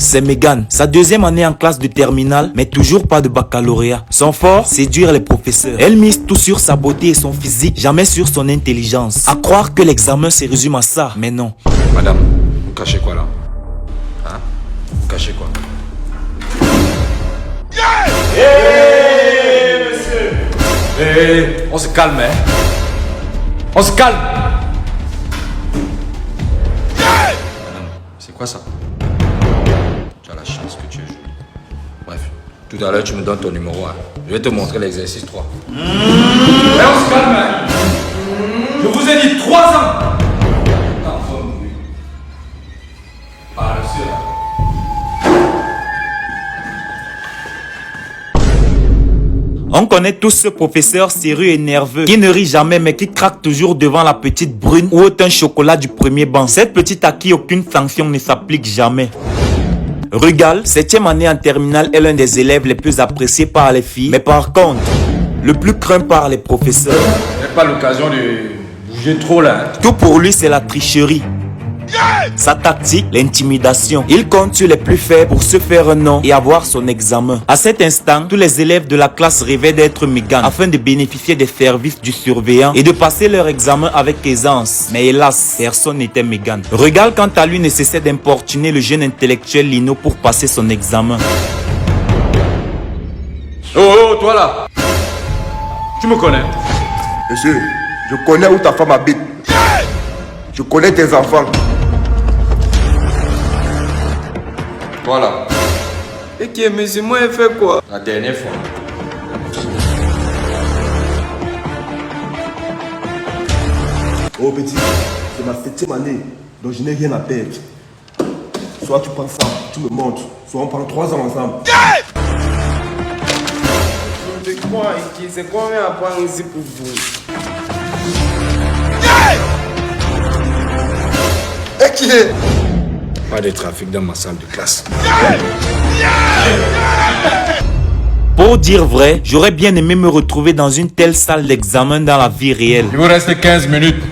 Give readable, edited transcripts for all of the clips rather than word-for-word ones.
c'est Megan. Sa deuxième année en classe de terminale, mais toujours pas de baccalauréat. Son fort, séduire les professeurs. Elle mise tout sur sa beauté et son physique, jamais sur son intelligence. À croire que l'examen se résume à ça, mais non. Madame, vous cachez quoi là? Hein? Vous cachez quoi? Monsieur! On se calme, hein? On se calme! Madame, c'est quoi ça? Tu as la chance que tu es jolie. Bref, tout à l'heure tu me donnes ton numéro 1. Je vais te montrer l'exercice 3. On se calme, hein? Je vous ai dit 3 ans! On connaît tous ce professeur sérieux et nerveux qui ne rit jamais mais qui craque toujours devant la petite brune ou ôte un chocolat du premier banc. Cette petite à qui aucune sanction ne s'applique jamais. Rugal, 7e année en terminale, est l'un des élèves les plus appréciés par les filles, mais par contre, le plus craint par les professeurs. J'ai pas l'occasion de bouger trop là. Tout pour lui, c'est la tricherie. Sa tactique, l'intimidation. Il compte sur les plus faibles pour se faire un nom et avoir son examen. À cet instant, tous les élèves de la classe rêvaient d'être Megan afin de bénéficier des services du surveillant et de passer leur examen avec aisance. Mais hélas, personne n'était Megan. Rugal, quant à lui, ne cessait d'importuner le jeune intellectuel Lino pour passer son examen. Oh, toi là! Tu me connais? Monsieur, je connais où ta femme habite. Je connais tes enfants. Voilà. Et qui est monsieur, moi, il fait quoi? La dernière fois. Oh petit, c'est ma 7e année, donc je n'ai rien à perdre. Soit tu prends ça, tu me montres, soit on prend 3 ans ensemble. C'est quoi, Iki? C'est combien à prendre ici pour vous? Et qui est? Pas de trafic dans ma salle de classe. Pour dire vrai, j'aurais bien aimé me retrouver dans une telle salle d'examen dans la vie réelle. Il vous reste 15 minutes.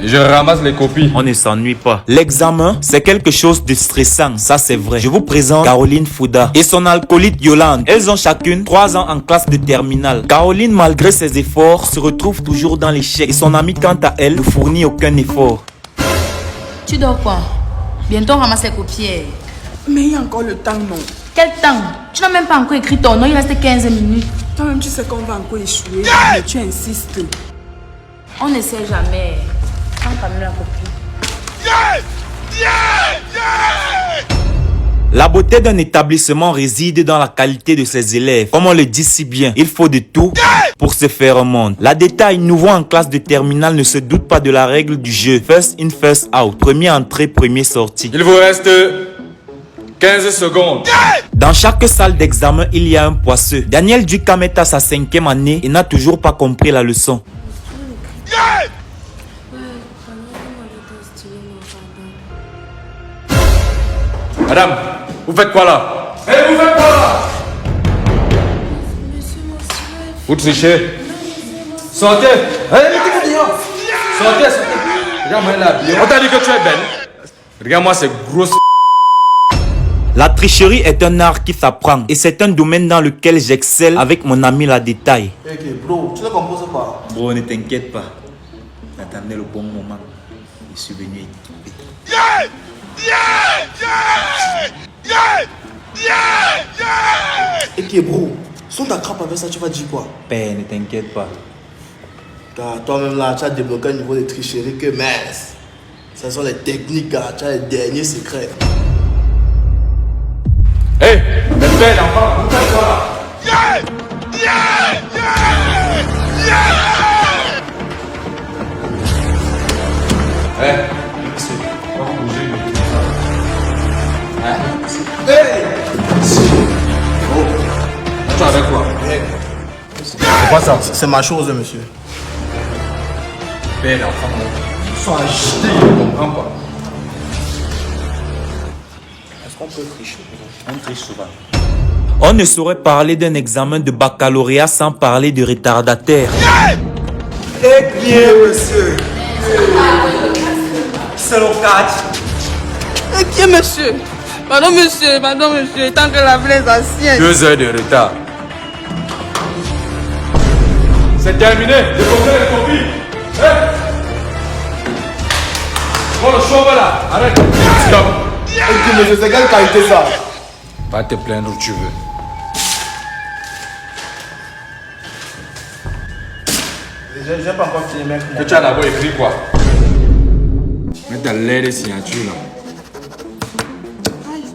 Et je ramasse les copies. On ne s'ennuie pas. L'examen, c'est quelque chose de stressant, ça c'est vrai. Je vous présente Caroline Fouda et son alcoolite Yolande. Elles ont chacune 3 ans en classe de terminale. Caroline, malgré ses efforts, se retrouve toujours dans l'échec. Et son amie, quant à elle, ne fournit aucun effort. Tu dors quoi? Bientôt on ramasse les copies. Mais il y a encore le temps, non? Quel temps? Tu n'as même pas encore écrit ton nom, il reste 15 minutes. Toi-même, tu sais qu'on va encore échouer, mais tu insistes. On ne sait jamais. Prends quand même la copie. La beauté d'un établissement réside dans la qualité de ses élèves. Comme on le dit si bien, il faut de tout pour se faire un monde. La détail nouveau en classe de terminale ne se doute pas de la règle du jeu. First in, first out. Premier entré, premier sorti. Il vous reste 15 secondes. Dans chaque salle d'examen, il y a un poisseux. Daniel Ducam est à sa 5e année et n'a toujours pas compris la leçon. Madame, vous faites quoi là? Vous faites quoi là? Vous trichez? Sortez! Sortez, sortez! Regarde-moi là. On t'a dit que tu es belle. Regarde-moi ces grosses. La tricherie est un art qui s'apprend et c'est un domaine dans lequel j'excelle avec mon ami la détail. Ok, bro, tu ne composes pas. Bro, ne t'inquiète pas. J'attendais le bon moment. Je suis venu équiper. Et qui est bro? Si on t'attrape avec ça, tu vas dire quoi? Père, ne t'inquiète pas. Car toi-même là, tu as débloqué un niveau de tricherie que mince. Ce sont les techniques, gars. Tu as les derniers secrets. Hé! Belle enfant! Vous faites quoi là? Hé! On va bouger une petite fois. Hein? Hey! Oh! Tu es avec quoi? C'est quoi ça? C'est ma chose, monsieur. Belle enfant! Ils sont agités, je ne comprends pas. Est-ce qu'on peut tricher? On triche souvent. On ne saurait parler d'un examen de baccalauréat sans parler de retardataire. Eh bien, monsieur. C'est le catch. Eh bien, monsieur, Pardon, monsieur, tant que la plaie s'assied. 2 heures de retard. C'est terminé. Déposez les copies. Bon, le chauve là. Arrête. Stop. Et monsieur, c'est quelle qualité ça? Va te plaindre où tu veux. J'ai pas encore fini, mec. Que tu as d'abord écrit quoi? Mets ta lettre de signature là.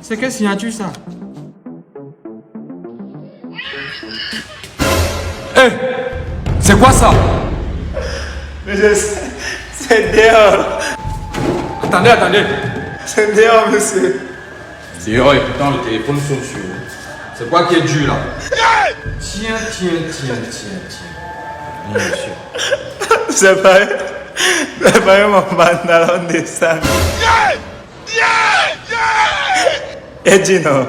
C'est quelle signature ça? Hé! C'est quoi ça? Monsieur, c'est dehors. Attendez. C'est dehors, monsieur. Dehors et pourtant le téléphone sonne sur. C'est quoi qui est dur là? Tiens. Oui, monsieur. C'est pas mon pantalon de sang. Et dis non.